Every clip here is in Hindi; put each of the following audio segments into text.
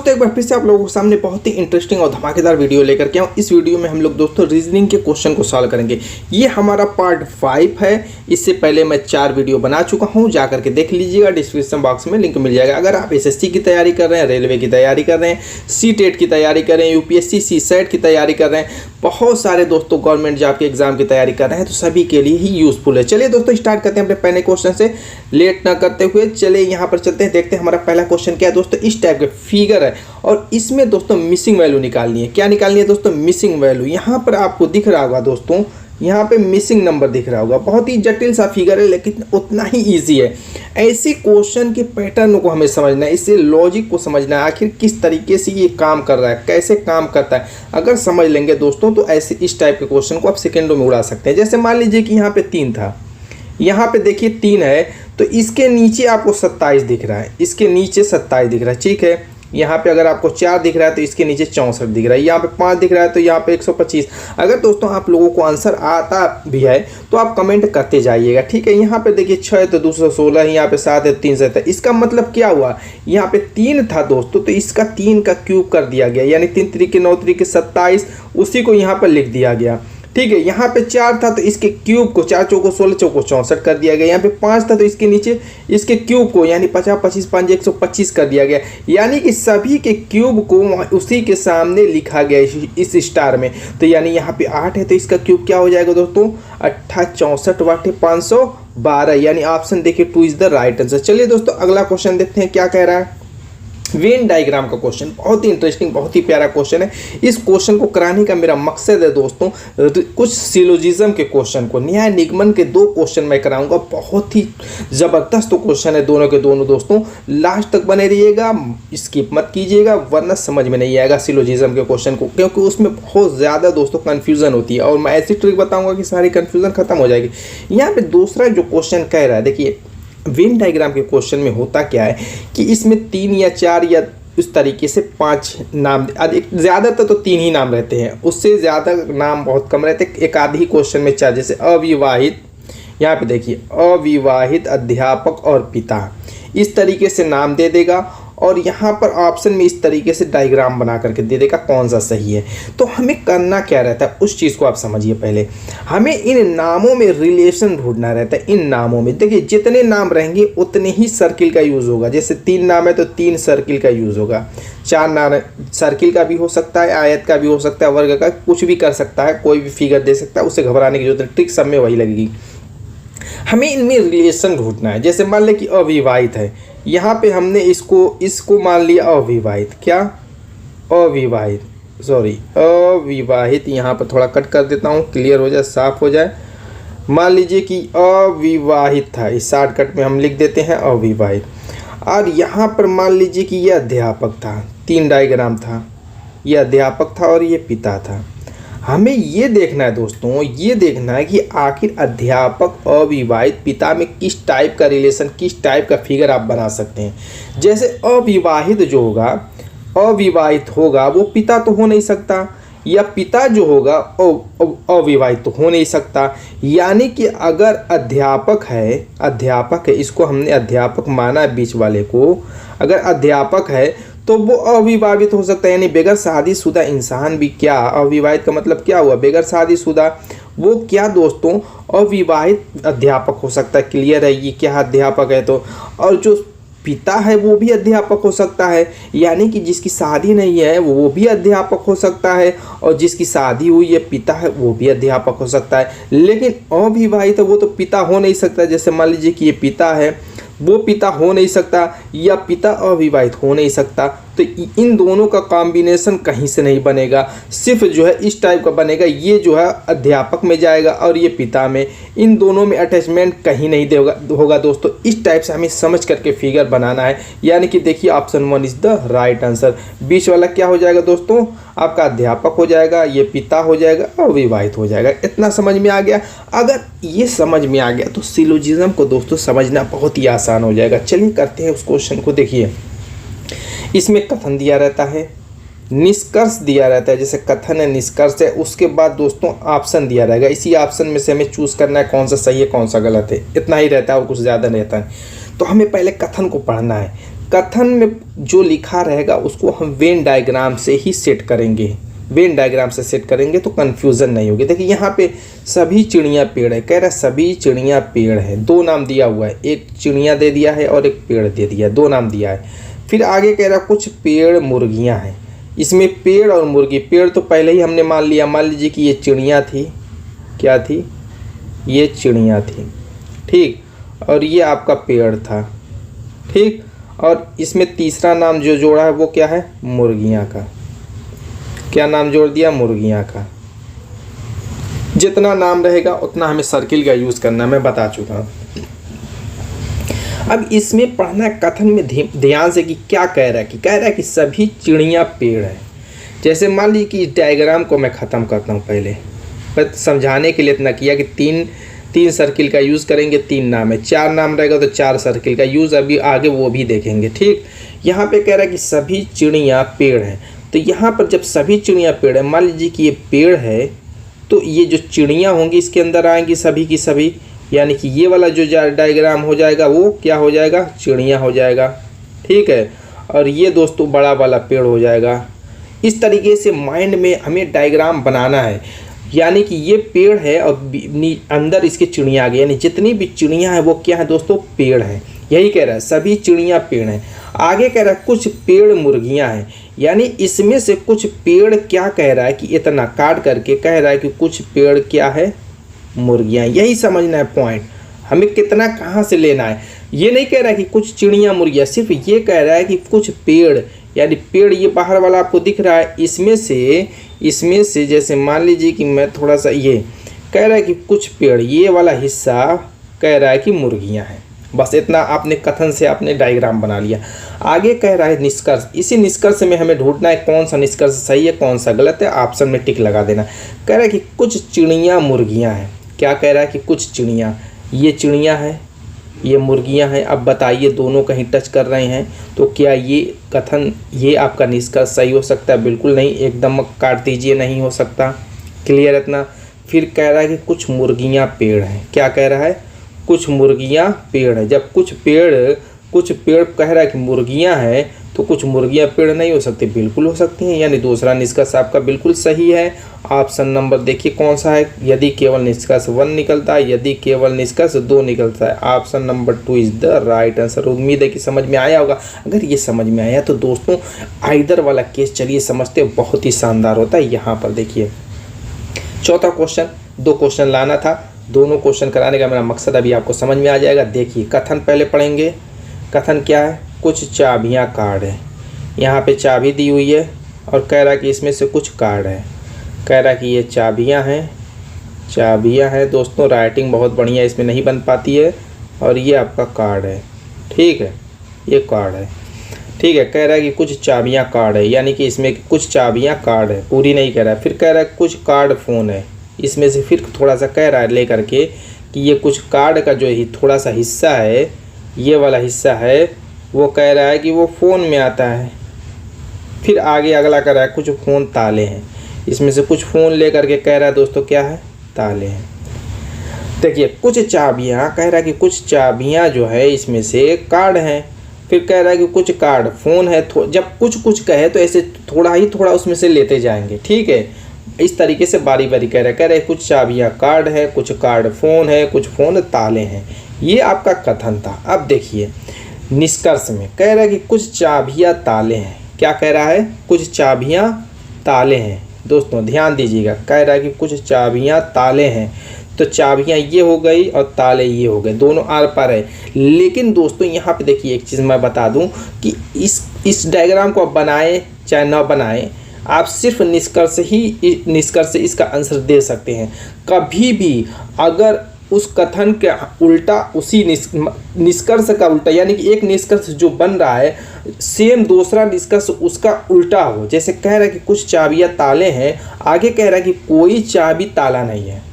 दोस्तों एक बार फिर से आप लोगों के सामने बहुत ही इंटरेस्टिंग और धमाकेदार वीडियो लेकर के आऊँ। इस वीडियो में हम लोग दोस्तों रीजनिंग के क्वेश्चन को सॉल्व करेंगे। ये हमारा पार्ट 5 है। इससे पहले मैं 4 वीडियो बना चुका हूँ, जा करके देख लीजिएगा, डिस्क्रिप्शन बॉक्स में लिंक मिल जाएगा। अगर आप एसएससी की तैयारी कर रहे हैं, रेलवे की तैयारी कर रहे हैं, सीटेट की तैयारी कर रहे हैं, यूपीएससी सीसेट की तैयारी कर रहे हैं, बहुत सारे दोस्तों गवर्नमेंट जॉब के एग्जाम की तैयारी कर रहे हैं, तो सभी के लिए ही यूजफुल है। चलिए दोस्तों स्टार्ट करते हैं अपने पहले क्वेश्चन से, लेट ना करते हुए चलिए यहाँ पर चलते हैं, देखते हैं हमारा पहला क्वेश्चन क्या है। दोस्तों इस टाइप के फिगर है और इसमें दोस्तों मिसिंग वैल्यू निकालनी है। क्या निकालनी है दोस्तों? Missing value. यहाँ पर आपको दिख रहा होगा दोस्तों, यहाँ पे मिसिंग नंबर दिख रहा होगा। बहुत ही जटिल सा फिगर है लेकिन उतना ही इजी है। ऐसे क्वेश्चन के पैटर्न को हमें समझना है, इससे लॉजिक को समझना है, आखिर किस तरीके से ये काम कर रहा है, कैसे काम करता है। अगर समझ लेंगे दोस्तों तो ऐसे इस टाइप के क्वेश्चन को आप सेकेंडों में उड़ा सकते हैं। जैसे मान लीजिए कि यहाँ पे 3 था, यहाँ पे देखिए 3 है तो इसके नीचे आपको 27 दिख रहा है, इसके नीचे 27 दिख रहा है, ठीक है। यहाँ पे अगर आपको 4 दिख रहा है तो इसके नीचे 64 दिख रहा है, यहाँ पे 5 दिख रहा है तो यहाँ पे 125। अगर दोस्तों आप लोगों को आंसर आता भी है तो आप कमेंट करते जाइएगा, ठीक है। यहाँ पे देखिए 6 है तो 216, यहाँ पे 7 है 307। इसका मतलब क्या हुआ, यहाँ पे 3 था दोस्तों तो इसका 3 का क्यूब कर दिया गया, यानी 3 3 के 9 3 के 27, उसी को यहाँ पर लिख दिया गया, ठीक है। यहाँ पे 4 था तो इसके क्यूब को 4 चौको 16 चौको 64 कर दिया गया। यहाँ पे 5 था तो इसके नीचे इसके क्यूब को यानी 50 25 5 125 कर दिया गया, यानी कि सभी के क्यूब को उसी के सामने लिखा गया इस स्टार में। तो यानी यहाँ पे 8 है तो इसका क्यूब क्या हो जाएगा दोस्तों? 8 64 वाटे 512, यानी ऑप्शन देखिए 2 इज द राइट आंसर। चलिए दोस्तों अगला क्वेश्चन देखते हैं क्या कह रहा है। वेन डायग्राम का क्वेश्चन बहुत ही इंटरेस्टिंग, बहुत ही प्यारा क्वेश्चन है। इस क्वेश्चन को कराने का मेरा मकसद है दोस्तों, कुछ सिलोजिज्म के क्वेश्चन को, न्याय निगमन के 2 क्वेश्चन मैं कराऊंगा। बहुत ही ज़बरदस्त क्वेश्चन है दोनों के दोनों दोस्तों, लास्ट तक बने रहिएगा, स्किप मत कीजिएगा वरना समझ में नहीं आएगा सिलोजिज्म के क्वेश्चन को, क्योंकि उसमें बहुत ज़्यादा दोस्तों कन्फ्यूज़न होती है और मैं ऐसी ट्रिक बताऊँगा कि सारी कन्फ्यूज़न खत्म हो जाएगी। यहाँ पर दूसरा जो क्वेश्चन कह रहा है, देखिए वेन डायग्राम के क्वेश्चन में होता क्या है कि इसमें 3 या 4 या उस तरीके से 5 नाम, ज़्यादातर तो 3 ही नाम रहते हैं, उससे ज़्यादा नाम बहुत कम रहते हैं। एक आध ही क्वेश्चन में 4, जैसे अविवाहित, यहाँ पे देखिए अविवाहित, अध्यापक और पिता, इस तरीके से नाम दे देगा और यहाँ पर ऑप्शन में इस तरीके से डायग्राम बना करके दे देगा कौन सा सही है। तो हमें करना क्या रहता है उस चीज़ को आप समझिए। पहले हमें इन नामों में रिलेशन ढूंढना रहता है। इन नामों में देखिए जितने नाम रहेंगे उतने ही सर्किल का यूज़ होगा। जैसे 3 नाम है तो 3 सर्किल का यूज़ होगा, 4 नाम सर्किल का भी हो सकता है, आयत का भी हो सकता है, वर्ग का, कुछ भी कर सकता है, कोई भी फिगर दे सकता है, उससे घबराने की जरूरत नहीं, ट्रिक सब में वही लगेगी। हमें इनमें रिलेशन ढूंढना है। जैसे मान लें कि अविवाहित है, यहाँ पे हमने इसको मान लिया अविवाहित, क्या अविवाहित, सॉरी अविवाहित, यहाँ पर थोड़ा कट कर देता हूँ, क्लियर हो जाए, साफ हो जाए। मान लीजिए कि अविवाहित था, इस शॉर्टकट में हम लिख देते हैं अविवाहित। और यहाँ पर मान लीजिए कि यह अध्यापक था, 3 डायग्राम था, यह अध्यापक था और ये पिता था। हमें ये देखना है दोस्तों, ये देखना है कि आखिर अध्यापक अविवाहित पिता में किस टाइप का रिलेशन, किस टाइप का फिगर आप बना सकते हैं। जैसे अविवाहित जो होगा, अविवाहित होगा वो पिता तो हो नहीं सकता, या पिता जो होगा अविवाहित तो हो नहीं सकता। यानी कि अगर अध्यापक है, इसको हमने अध्यापक माना बीच वाले को, अगर अध्यापक है तो वो अविवाहित हो सकता है, यानी बेगर शादीशुदा इंसान भी। क्या अविवाहित का मतलब क्या हुआ? बेगर शादीशुदा। वो क्या दोस्तों अविवाहित अध्यापक हो सकता है, क्लियर है ये क्या अध्यापक है तो। और जो पिता है वो भी अध्यापक हो सकता है, यानी कि जिसकी शादी नहीं है वो भी अध्यापक हो सकता है, और जिसकी शादी हुई है पिता है वो भी अध्यापक हो सकता है। लेकिन अविवाहित है वो तो पिता हो नहीं सकता। जैसे मान लीजिए कि ये पिता है, वो पिता हो नहीं सकता, या पिता अविवाहित हो नहीं सकता। तो इन दोनों का कॉम्बिनेशन कहीं से नहीं बनेगा, सिर्फ जो है इस टाइप का बनेगा। ये जो है अध्यापक में जाएगा और ये पिता में, इन दोनों में अटैचमेंट कहीं नहीं होगा दोस्तों। इस टाइप से हमें समझ करके फिगर बनाना है। यानी कि देखिए option 1 is the right answer. बीच वाला क्या हो जाएगा दोस्तों? आपका अध्यापक हो जाएगा, ये पिता हो जाएगा, अविवाहित हो जाएगा। इतना समझ में आ गया। अगर ये समझ में आ गया तो सिलोजिज्म को दोस्तों समझना बहुत ही आसान हो जाएगा। चलिए करते हैं उस क्वेश्चन को। देखिए इसमें कथन दिया रहता है, निष्कर्ष दिया रहता है, जैसे कथन है निष्कर्ष है, उसके बाद दोस्तों ऑप्शन दिया रहेगा। इसी ऑप्शन में से हमें चूज़ करना है कौन सा सही है कौन सा गलत है, इतना ही रहता है और कुछ ज़्यादा नहीं रहता है। तो हमें पहले कथन को पढ़ना है। कथन में जो लिखा रहेगा उसको हम वेन डायग्राम से ही सेट करेंगे, वेन डायग्राम से सेट करेंगे तो कन्फ्यूज़न नहीं होगी। देखिए यहाँ पे सभी चिड़िया पेड़ है, कह रहा है सभी चिड़िया पेड़ है, दो नाम दिया हुआ है, एक चिड़िया दे दिया है और एक पेड़ दे दिया है, दो नाम दिया है। फिर आगे कह रहा है कुछ पेड़ मुर्गियाँ हैं, इसमें पेड़ और मुर्गी, पेड़ तो पहले ही हमने मान लिया, मान लीजिए कि ये चिड़िया थी, क्या थी, ये चिड़िया थी, ठीक, और ये आपका पेड़ था, ठीक, और इसमें तीसरा नाम जो जोड़ा है वो क्या है, मुर्गियाँ का, क्या नाम जोड़ दिया, मुर्गियाँ का। जितना नाम रहेगा उतना हमें सर्किल का यूज़ करना, मैं बता चुका हूँ। अब इसमें पढ़ना कथन में ध्यान से कि क्या कह रहा है, कि कह रहा है कि सभी चिड़िया पेड़ है। जैसे मान लीजिए कि इस डायग्राम को मैं ख़त्म करता हूँ, पहले पर समझाने के लिए इतना किया कि तीन सर्किल का यूज़ करेंगे, तीन नाम है, चार नाम रहेगा तो चार सर्किल का यूज़, अभी आगे वो भी देखेंगे, ठीक। यहाँ पे कह रहा है कि सभी चिड़िया पेड़ हैं, तो यहाँ पर जब सभी चिड़िया पेड़ है, मान लीजिए कि ये पेड़ है, तो ये जो चिड़िया होंगी इसके अंदर आएंगी सभी की सभी, यानी कि ये वाला जो डायग्राम हो जाएगा वो क्या हो जाएगा, चिड़िया हो जाएगा, ठीक है। और ये दोस्तों बड़ा वाला पेड़ हो जाएगा। इस तरीके से माइंड में हमें डायग्राम बनाना है, यानी कि ये पेड़ है और अंदर इसके चिड़िया आ गई, यानी जितनी भी चिड़िया है वो क्या है दोस्तों, पेड़ है। यही कह रहा है सभी चिड़िया पेड़ हैं। आगे कह रहा है कुछ पेड़ मुर्गियां हैं, यानी इसमें से कुछ पेड़ क्या कह रहा है कि इतना काट करके कह रहा है कि कुछ पेड़ क्या है, मुर्गियां। यही समझना है पॉइंट, हमें कितना कहाँ से लेना है। ये नहीं कह रहा है कि कुछ चिड़िया मुर्गियां, सिर्फ ये कह रहा है कि कुछ पेड़, यानी पेड़ ये बाहर वाला आपको दिख रहा है, इसमें से जैसे मान लीजिए कि मैं थोड़ा सा, ये कह रहा है कि कुछ पेड़, ये वाला हिस्सा कह रहा है कि मुर्गियां हैं। बस इतना आपने कथन से आपने डायग्राम बना लिया। आगे कह रहा है निष्कर्ष, इसी निष्कर्ष में हमें ढूंढना है कौन सा निष्कर्ष सही है कौन सा गलत है, ऑप्शन में टिक लगा देना। कह रहा है कि कुछ चिड़िया मुर्गियां हैं, क्या कह रहा है कि कुछ चिड़िया, ये चिड़िया है, ये मुर्गियां हैं। अब बताइए दोनों कहीं टच कर रहे हैं तो क्या ये कथन, ये आपका निष्कर्ष सही हो सकता है? बिल्कुल नहीं, एकदम काट दीजिए, नहीं हो सकता, क्लियर इतना। फिर कह रहा है कि कुछ मुर्गियां पेड़ हैं, क्या कह रहा है, कुछ मुर्गियां पेड़ है। जब कुछ पेड़ कह रहा है कि मुर्गियां हैं तो कुछ मुर्गियां पेड़ नहीं हो सकती, बिल्कुल हो सकती हैं, यानी दूसरा निष्कर्ष आपका बिल्कुल सही है। ऑप्शन नंबर देखिए कौन सा है, यदि केवल निष्कर्ष 1 निकलता है, यदि केवल निष्कर्ष 2 निकलता है, option number 2 is the right answer. उम्मीद है कि समझ में आया होगा। अगर ये समझ में आया तो दोस्तों आइदर वाला केस चलिए समझते, बहुत ही शानदार होता है। यहाँ पर देखिए चौथा क्वेश्चन, 2 क्वेश्चन लाना था, दोनों क्वेश्चन कराने का मेरा मकसद अभी आपको समझ में आ जाएगा। देखिए कथन पहले पढ़ेंगे। कथन क्या है, कुछ चाबियां कार्ड है, यहाँ पे चाबी दी हुई है और कह रहा है कि इसमें से कुछ कार्ड है, कह रहा है कि ये चाबियां हैं दोस्तों, राइटिंग बहुत बढ़िया इसमें नहीं बन पाती है, और ये आपका कार्ड है, ठीक है, ये कार्ड है, ठीक है। कह रहा है कि कुछ चाबियां कार्ड है, यानी कि इसमें कुछ चाबियां कार्ड है, पूरी नहीं कह रहा है। फिर कह रहा है कुछ कार्ड फ़ोन है, इसमें से फिर थोड़ा सा कह रहा है ले करके कि ये कुछ कार्ड का जो ही थोड़ा सा हिस्सा है, ये वाला हिस्सा है, वो कह रहा है कि वो फ़ोन में आता है। फिर आगे अगला कह रहा है कुछ फ़ोन ताले हैं, इसमें से कुछ फ़ोन ले करके कह रहा है दोस्तों क्या है, ताले हैं। देखिए कुछ चाबियाँ, कह रहा है कि कुछ चाबियाँ जो है इसमें से कार्ड हैं। फिर कह रहा है कि कुछ कार्ड फ़ोन है। जब कुछ कहे तो ऐसे थोड़ा उसमें से लेते जाएंगे, ठीक है, इस तरीके से बारी बारी कह रहे हैं कुछ चाबियाँ कार्ड है, कुछ कार्ड फ़ोन है, कुछ फ़ोन ताले हैं। ये आपका कथन था। अब देखिए निष्कर्ष में कह रहा है कि कुछ चाबियाँ ताले हैं, क्या कह रहा है, कुछ चाबियाँ ताले हैं। दोस्तों ध्यान दीजिएगा, कह रहा है कि कुछ चाबियाँ ताले हैं, तो चाबियाँ ये हो गई और ताले ये हो गए, दोनों आर पार है। लेकिन दोस्तों यहाँ पे देखिए एक चीज़ मैं बता दूँ कि इस डायग्राम को आप बनाएं चाहे ना बनाएं, आप सिर्फ निष्कर्ष से इसका आंसर दे सकते हैं। कभी भी अगर उस कथन के उल्टा, उसी निष्कर्ष का उल्टा, यानी कि एक निष्कर्ष जो बन रहा है सेम दूसरा निष्कर्ष उसका उल्टा हो, जैसे कह रहा है कि कुछ चाबियाँ ताले हैं, आगे कह रहा है कि कोई चाबी ताला नहीं है।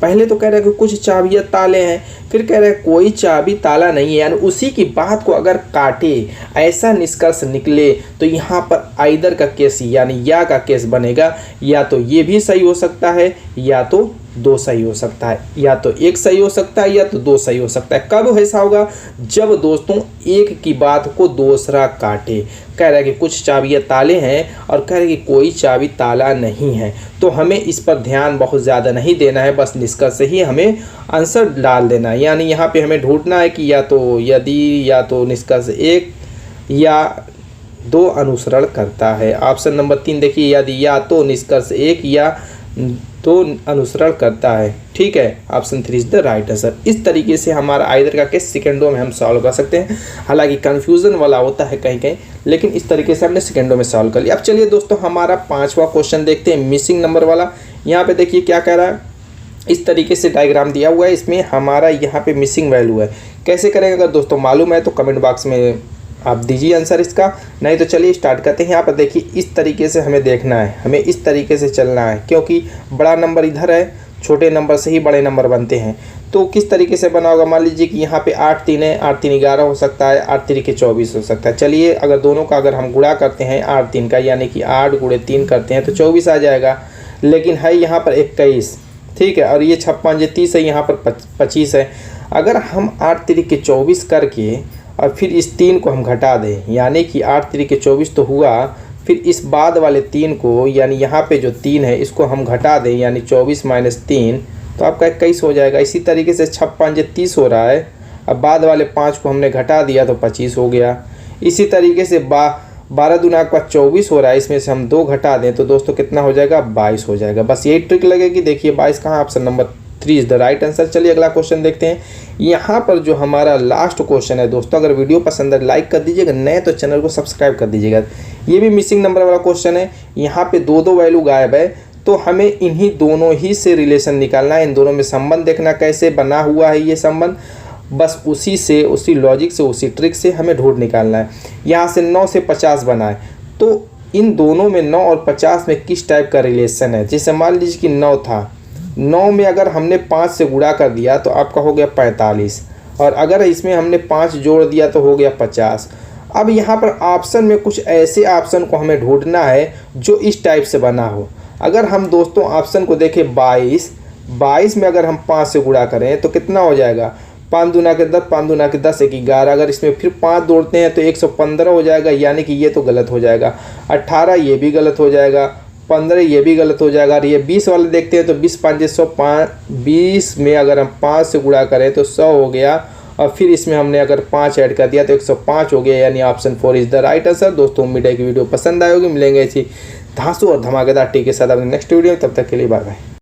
पहले तो कह रहा है कि कुछ चाबियाँ ताले हैं, फिर कह रहा है कोई चाबी ताला नहीं है, यानी उसी की बात को अगर काटे ऐसा निष्कर्ष निकले तो यहाँ पर आइदर का केस यानी या का केस बनेगा, या तो ये भी सही हो सकता है या तो दो सही हो सकता है, या तो एक सही हो सकता है या तो दो सही हो सकता है। कब ऐसा होगा? जब दोस्तों एक की बात को दूसरा काटे। कह रहा है कि कुछ चाबियाँ ताले हैं और कह रहा है कि कोई चाबी ताला नहीं है। तो हमें इस पर ध्यान बहुत ज़्यादा नहीं देना है, बस निष्कर्ष ही हमें आंसर डाल देना है। यानी यहाँ पे हमें ढूंढना है कि या तो यदि, या तो निष्कर्ष एक या दो अनुसरण करता है। ऑप्शन नंबर 3 देखिए, यदि या तो निष्कर्ष एक या दो अनुसरण करता है। ठीक है, option 3 is the right answer. इस तरीके से हमारा आइदर का केस सेकंडों में हम सॉल्व कर सकते हैं। हालांकि कंफ्यूजन वाला होता है कहीं कहीं, लेकिन इस तरीके से हमने सेकंडों में सॉल्व कर लिया। अब चलिए दोस्तों हमारा 5वां क्वेश्चन देखते हैं, मिसिंग नंबर वाला। यहाँ पे देखिए क्या कह रहा है, इस तरीके से डायग्राम दिया हुआ है, इसमें हमारा यहाँ पे मिसिंग वैल्यू है। कैसे करेंगे? अगर दोस्तों मालूम है तो कमेंट बॉक्स में आप दीजिए आंसर इसका, नहीं तो चलिए स्टार्ट करते हैं। यहाँ पर देखिए इस तरीके से हमें देखना है, हमें इस तरीके से चलना है, क्योंकि बड़ा नंबर इधर है, छोटे नंबर से ही बड़े नंबर बनते हैं। तो किस तरीके से बना होगा? मान लीजिए कि यहाँ पे 8 3 है, 8 3 11 हो सकता है, 8 3 24 हो सकता है। चलिए अगर दोनों का अगर हम गुणा करते हैं 8 3 का, यानी कि 8 गुणे 3 करते हैं तो 24 आ जाएगा। लेकिन है यहाँ पर 21, ठीक है, और ये 56 30 है, यहाँ पर 25 है। अगर हम 8 3 24 करके और फिर इस 3 को हम घटा दें, यानी कि 8 3 24 तो हुआ, फिर इस बाद वाले 3 को, यानी यहाँ पे जो 3 है इसको हम घटा दें, यानी 24 माइनस 3, तो आपका 21 हो जाएगा। इसी तरीके से 56 30 हो रहा है, अब बाद वाले 5 को हमने घटा दिया तो 25 हो गया। इसी तरीके से 12 दूना आपका 24 हो रहा है, इसमें से हम 2 घटा दें तो दोस्तों कितना हो जाएगा? 22 हो जाएगा। बस यही ट्रिक लगेगी। देखिए 22 कहाँ? Option number 3 is the right answer. चलिए अगला क्वेश्चन देखते हैं। यहाँ पर जो हमारा लास्ट क्वेश्चन है दोस्तों, अगर वीडियो पसंद है लाइक कर दीजिएगा, नए तो चैनल को सब्सक्राइब कर दीजिएगा। ये भी मिसिंग नंबर वाला क्वेश्चन है। यहाँ पे 2 वैल्यू गायब है, तो हमें इन्हीं दोनों ही से रिलेशन निकालना है, इन दोनों में संबंध देखना कैसे बना हुआ है ये संबंध। बस उसी से, उसी लॉजिक से, उसी ट्रिक से हमें ढूंढ निकालना है। यहाँ से 9 से 50 बना है, तो इन दोनों में 9 और 50 में किस टाइप का रिलेशन है? जैसे मान लीजिए कि 9 था, 9 में अगर हमने 5 से गुणा कर दिया तो आपका हो गया 45, और अगर इसमें हमने 5 जोड़ दिया तो हो गया 50। अब यहाँ पर ऑप्शन में कुछ ऐसे ऑप्शन को हमें ढूंढना है जो इस टाइप से बना हो। अगर हम दोस्तों ऑप्शन को देखें 22 में अगर हम 5 से गुणा करें तो कितना हो जाएगा? 5 दूना के 10, 5 दूना के 10, 1 11। अगर इसमें फिर 5 जोड़ते हैं तो 115 हो जाएगा, यानी कि ये तो गलत हो जाएगा। 18 ये भी गलत हो जाएगा, 15 ये भी गलत हो जाएगा। और ये 20 वाले देखते हैं तो 20 5 100, 20 में अगर हम 5 से गुणा करें तो 100 हो गया, और फिर इसमें हमने अगर 5 ऐड कर दिया तो 105 हो गया, यानी option 4 is the right answer. दोस्तों उम्मीद है कि वीडियो पसंद आएगी। मिलेंगे इसी धांसू और धमाकेदार टिप के साथ अपने नेक्स्ट वीडियो में, तब तक के लिए बाय बाय।